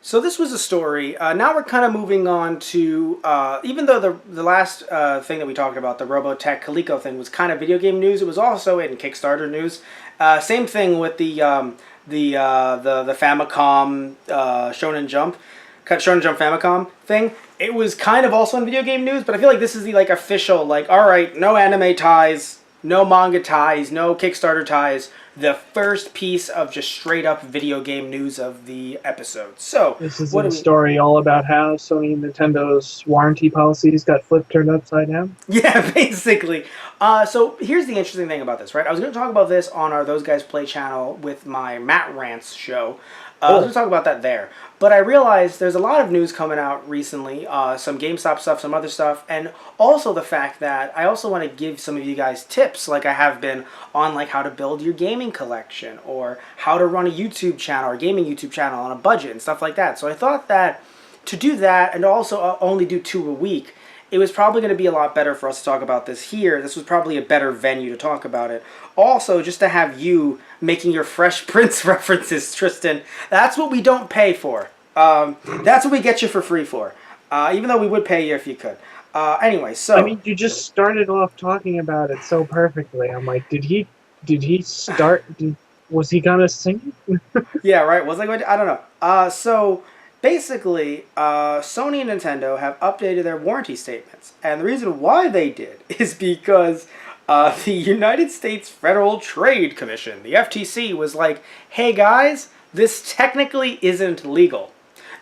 So this was a story. Now we're kind of moving on to, even though the last thing that we talked about, the Robotech Coleco thing, was kind of video game news, it was also in Kickstarter news. Same thing with the Famicom Shonen Jump Famicom thing. It was kind of also in video game news, but I feel like this is the official, all right, no anime ties, no manga ties, no Kickstarter ties. The first piece of just straight up video game news of the episode. So This is a story all about how Sony and Nintendo's warranty policies got turned upside down. Yeah, basically. So here's the interesting thing about this, right? I was going to talk about this on our Those Guys Play channel with my Matt Rants show. I was going to talk about that there. But I realized there's a lot of news coming out recently, some GameStop stuff, some other stuff, and also the fact that I also want to give some of you guys tips, like I have been, on how to build your gaming collection, or how to run a YouTube channel, or gaming YouTube channel on a budget, and stuff like that. So I thought that to do that, and also only do 2 a week, it was probably going to be a lot better for us to talk about this here. This was probably a better venue to talk about it. Also, just to have you making your Fresh Prince references, Tristan. That's what we don't pay for. That's what we get you for free for. Even though we would pay you if you could. Anyway, so... I mean, you just started off talking about it so perfectly. I'm like, did he start... was he gonna sing? Yeah, right. Was I going to... I don't know. So... Basically, Sony and Nintendo have updated their warranty statements. And the reason why they did is because the United States Federal Trade Commission, the FTC, was like, hey guys, this technically isn't legal.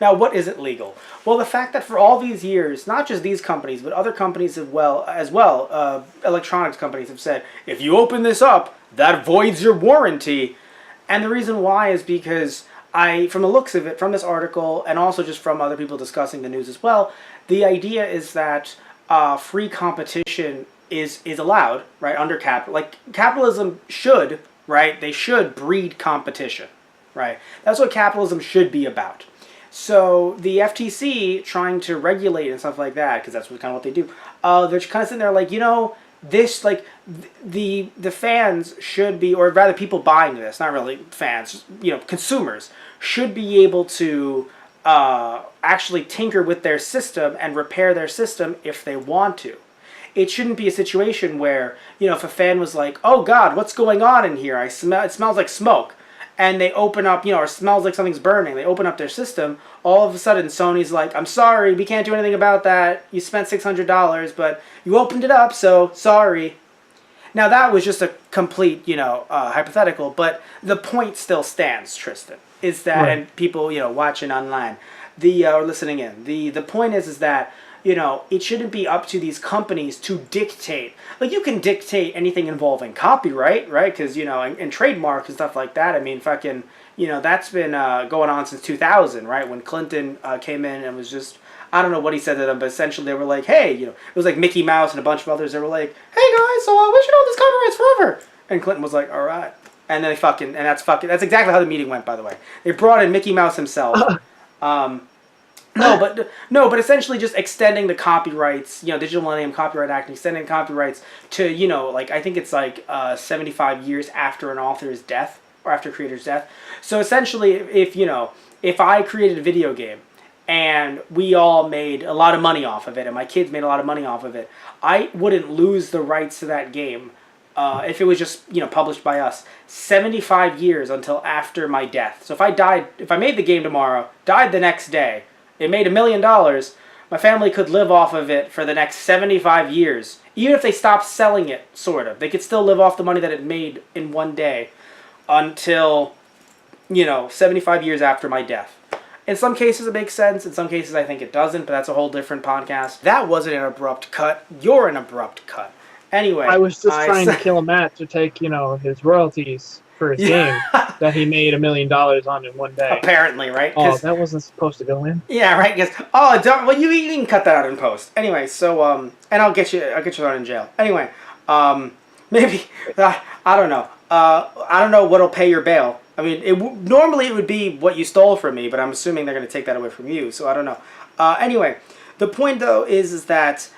Now, what isn't legal? Well, the fact that for all these years, not just these companies, but other companies as well, electronics companies have said, if you open this up, that voids your warranty. And the reason why is because... from the looks of it, from this article, and also just from other people discussing the news as well, the idea is that free competition is allowed, right, under capitalism should, right, they should breed competition, right? That's what capitalism should be about. So the FTC trying to regulate and stuff like that, because that's kind of what they do, they're kind of sitting there like, this, the fans should be, or rather people buying this, not really fans, consumers, should be able to actually tinker with their system and repair their system if they want to. It shouldn't be a situation where, if a fan was like, oh God, what's going on in here? It smells like smoke. And they open up, or it smells like something's burning. They open up their system. All of a sudden, Sony's like, I'm sorry, we can't do anything about that. You spent $600, but you opened it up, so sorry. Now, that was just a complete, hypothetical, but the point still stands, Tristan, is that, right. And people, watching online, or listening in, the point is that, it shouldn't be up to these companies to dictate. Like, you can dictate anything involving copyright, right? Because, and trademark and stuff like that. I mean, fucking, that's been going on since 2000, right? When Clinton came in and was just, I don't know what he said to them, but essentially they were like, hey, it was like Mickey Mouse and a bunch of others. They were like, hey guys, so we should own this copyrights forever. And Clinton was like, all right. And then that's exactly how the meeting went, by the way. They brought in Mickey Mouse himself. No, but essentially just extending the copyrights, Digital Millennium Copyright Act, extending copyrights to, I think it's 75 years after an author's death, or after a creator's death. So essentially, if I created a video game, and we all made a lot of money off of it, and my kids made a lot of money off of it, I wouldn't lose the rights to that game if it was just, published by us, 75 years until after my death. So if I made the game tomorrow, died the next day, it made $1 million, my family could live off of it for the next 75 years. Even if they stopped selling it, sort of. They could still live off the money that it made in one day until, 75 years after my death. In some cases it makes sense, in some cases I think it doesn't, but that's a whole different podcast. That wasn't an abrupt cut, you're an abrupt cut. Anyway. I was just trying to kill Matt to take, his royalties for his game that he made $1 million on in one day. Apparently, right? Oh, that wasn't supposed to go in? Yeah, right, because, you can cut that out in post. Anyway, so, and I'll get you thrown in jail. Anyway, maybe, I don't know. I don't know what'll pay your bail. I mean, normally it would be what you stole from me, but I'm assuming they're going to take that away from you, so I don't know. Anyway, the point, though, is that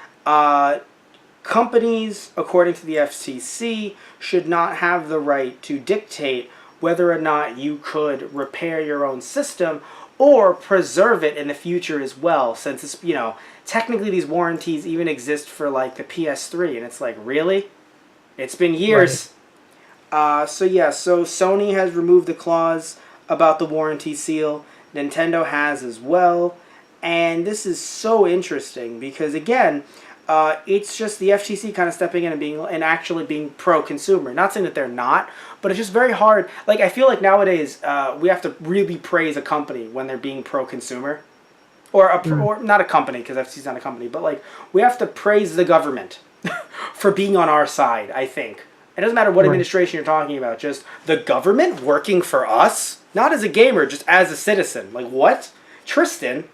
companies, according to the FCC, should not have the right to dictate whether or not you could repair your own system or preserve it in the future as well, since it's, technically these warranties even exist for like the PS3, and it's like, really? It's been years. So Sony has removed the clause about the warranty seal. Nintendo has as well. And this is so interesting because, again, it's just the FTC kind of stepping in and actually being pro-consumer. Not saying that they're not, but it's just very hard. Like, I feel like nowadays we have to really praise a company when they're being pro-consumer. Or not a company, because FTC's not a company, but like we have to praise the government for being on our side, I think. It doesn't matter what administration you're talking about, just the government working for us? Not as a gamer, just as a citizen. Like, what? Tristan,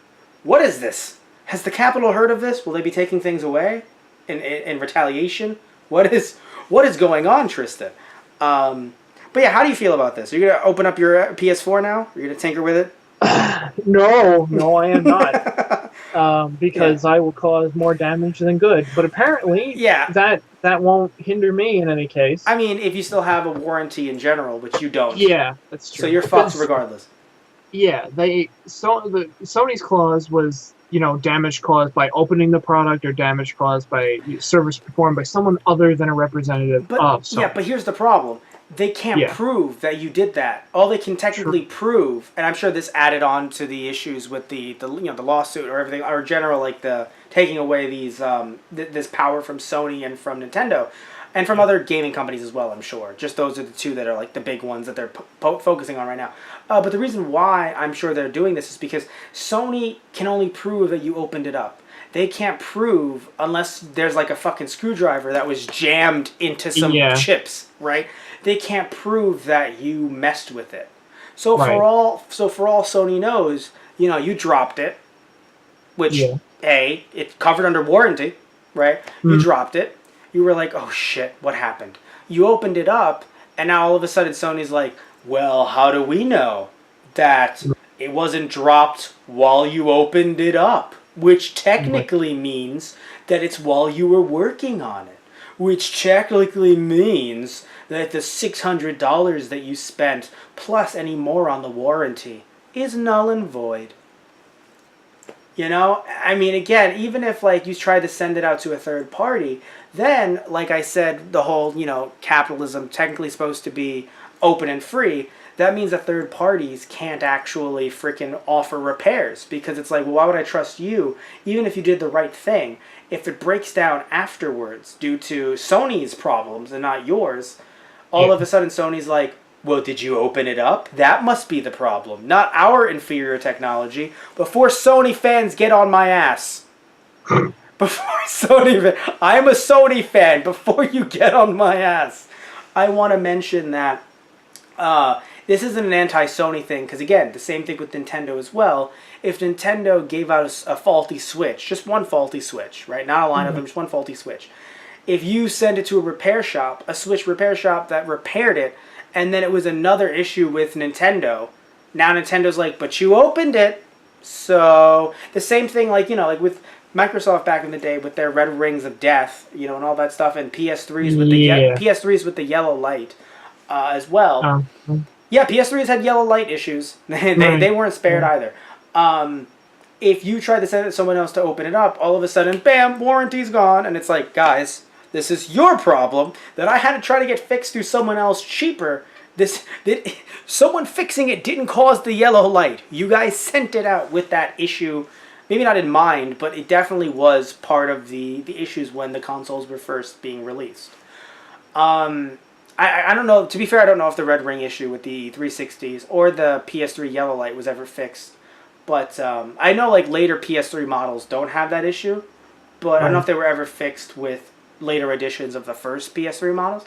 what is this? Has the Capitol heard of this? Will they be taking things away in retaliation? What is going on, Tristan? But yeah, how do you feel about this? Are you going to open up your PS4 now? Are you going to tinker with it? No, I am not. Because I will cause more damage than good. But apparently, that won't hinder me in any case. I mean, if you still have a warranty in general, which you don't. Yeah, that's true. So you're fucked regardless. Yeah, Sony's clause was, damage caused by opening the product or damage caused by service performed by someone other than a representative of Sony. Yeah, but here's the problem. They can't prove that you did that. All they can technically prove, and I'm sure this added on to the issues with the lawsuit or everything, or general, like the taking away these this power from Sony and from Nintendo, and from other gaming companies as well, I'm sure. Just those are the two that are like the big ones that they're focusing on right now. But the reason why I'm sure they're doing this is because Sony can only prove that you opened it up. They can't prove unless there's like a fucking screwdriver that was jammed into some chips, right? They can't prove that you messed with it. So for all Sony knows, you dropped it, which it's covered under warranty, right? You dropped it. You were like, oh shit, what happened? You opened it up, and now all of a sudden Sony's like, well, how do we know that it wasn't dropped while you opened it up? Which technically means that it's while you were working on it. Which technically means that the $600 that you spent, plus any more on the warranty, is null and void. I mean, again, even if like you try to send it out to a third party, then, like I said, the whole, capitalism technically supposed to be open and free. That means that third parties can't actually freaking offer repairs, because it's like, well, why would I trust you, even if you did the right thing? If it breaks down afterwards due to Sony's problems and not yours, all of a sudden Sony's like, well, did you open it up? That must be the problem, not our inferior technology. Before Sony fans get on my ass. I'm a Sony fan. Before you get on my ass, I want to mention that this isn't an anti-Sony thing, because again, the same thing with Nintendo as well. If Nintendo gave out a faulty Switch, just one faulty Switch, right? Not a line of them, just one faulty Switch. If you send it to a repair shop, a Switch repair shop that repaired it, and then it was another issue with Nintendo, now Nintendo's like, but you opened it. So the same thing, like with Microsoft back in the day with their Red Rings of Death, and all that stuff, and PS3s with PS3s with the yellow light as well. Yeah, PS3s had yellow light issues. They weren't spared either. If you try to send it to someone else to open it up, all of a sudden, bam, warranty's gone, and it's like, guys, this is your problem that I had to try to get fixed through someone else cheaper. Someone fixing it didn't cause the yellow light. You guys sent it out with that issue, maybe not in mind, but it definitely was part of the issues when the consoles were first being released. I don't know. To be fair, I don't know if the red ring issue with the 360s or the PS3 yellow light was ever fixed. But I know like later PS3 models don't have that issue. But I don't know if they were ever fixed with later editions of the first PS3 models.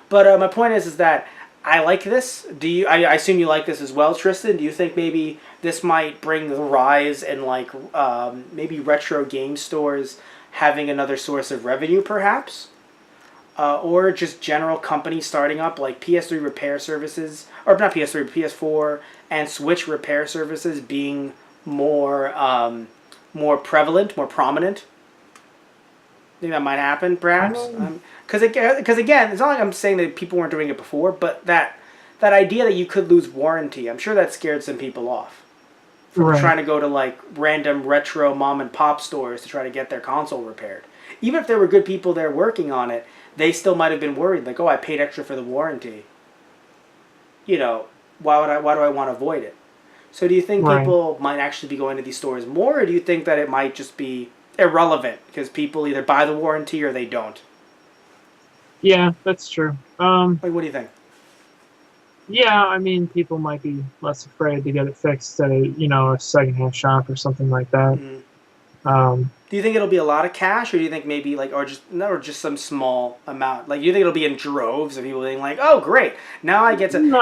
But my point is that I like this. I assume you like this as well, Tristan. Do you think maybe this might bring the rise in like maybe retro game stores having another source of revenue, perhaps? Or just general companies starting up like PS3 repair services, or not PS3, PS4 and Switch repair services being more prevalent, more prominent? Think that might happen, perhaps? Because again, it's not like I'm saying that people weren't doing it before, but that idea that you could lose warranty, I'm sure that scared some people off. from Right. trying to go to like random retro mom and pop stores to try to get their console repaired. Even if there were good people there working on it, they still might have been worried, like, oh, I paid extra for the warranty. You know, why do I want to avoid it? So do you think Right. people might actually be going to these stores more, or do you think that it might just be irrelevant because people either buy the warranty or they don't? Yeah, that's true. Like, what do you think? Yeah, I mean, people might be less afraid to get it fixed at a secondhand shop or something like that. Mm. Um, Do you think it'll be a lot of cash, or do you think maybe like, or just some small amount? Like, do you think it'll be in droves of people being like, "Oh, great! Now I get to no.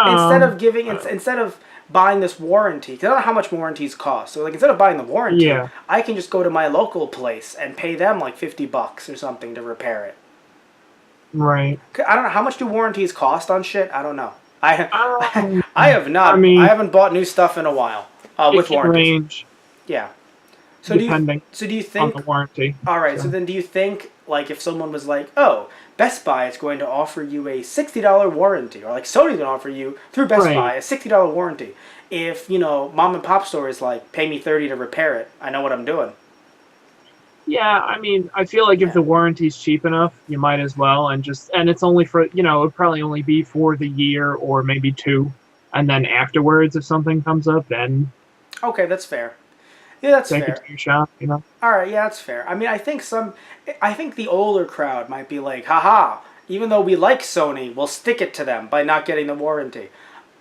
instead of buying this warranty, because I don't know how much warranties cost. So like, instead of buying the warranty, Yeah. I can just go to my local place and pay them like $50 or something to repair it. Right. I don't know how much do warranties cost on shit. I don't know. Um, I have I not. I mean, haven't bought new stuff in a while it with can warranties. range Yeah. So depending do you on think? the warranty. All right. So So, then, do you think like if someone was like, "Oh, Best Buy is going to offer you a $60 warranty," or like Sony's going to offer you through Best right. Buy a $60 warranty, if mom and pop store is like, "Pay me 30 to repair it," I know what I'm doing. Yeah, I mean, I feel like if Yeah. the warranty's cheap enough, you might as well, and it's only for it'd probably only be for the year or maybe two, and then afterwards, if something comes up, then Okay, that's fair. Yeah, that's take it fair. to your shop. All right, yeah, that's fair. I mean, I think the older crowd might be like, haha, even though we like Sony, we'll stick it to them by not getting the warranty.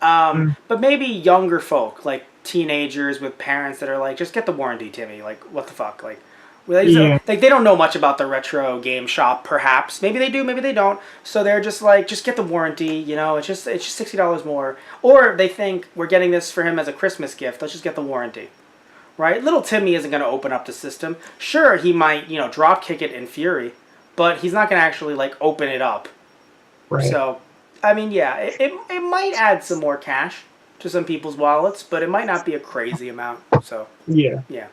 Mm, But maybe younger folk, like teenagers with parents that are like, just get the warranty, Timmy. Like, what the fuck? yeah, Like they don't know much about the retro game shop. Perhaps maybe they do, maybe they don't. So they're just like, just get the warranty. It's just $60 more. Or they think we're getting this for him as a Christmas gift. Let's just get the warranty. Right? Little Timmy isn't going to open up the system. Sure, he might, drop kick it in fury, but he's not going to actually like open it up. right. So, I mean, yeah, it might add some more cash to some people's wallets, but it might not be a crazy amount. So, Yeah. yeah.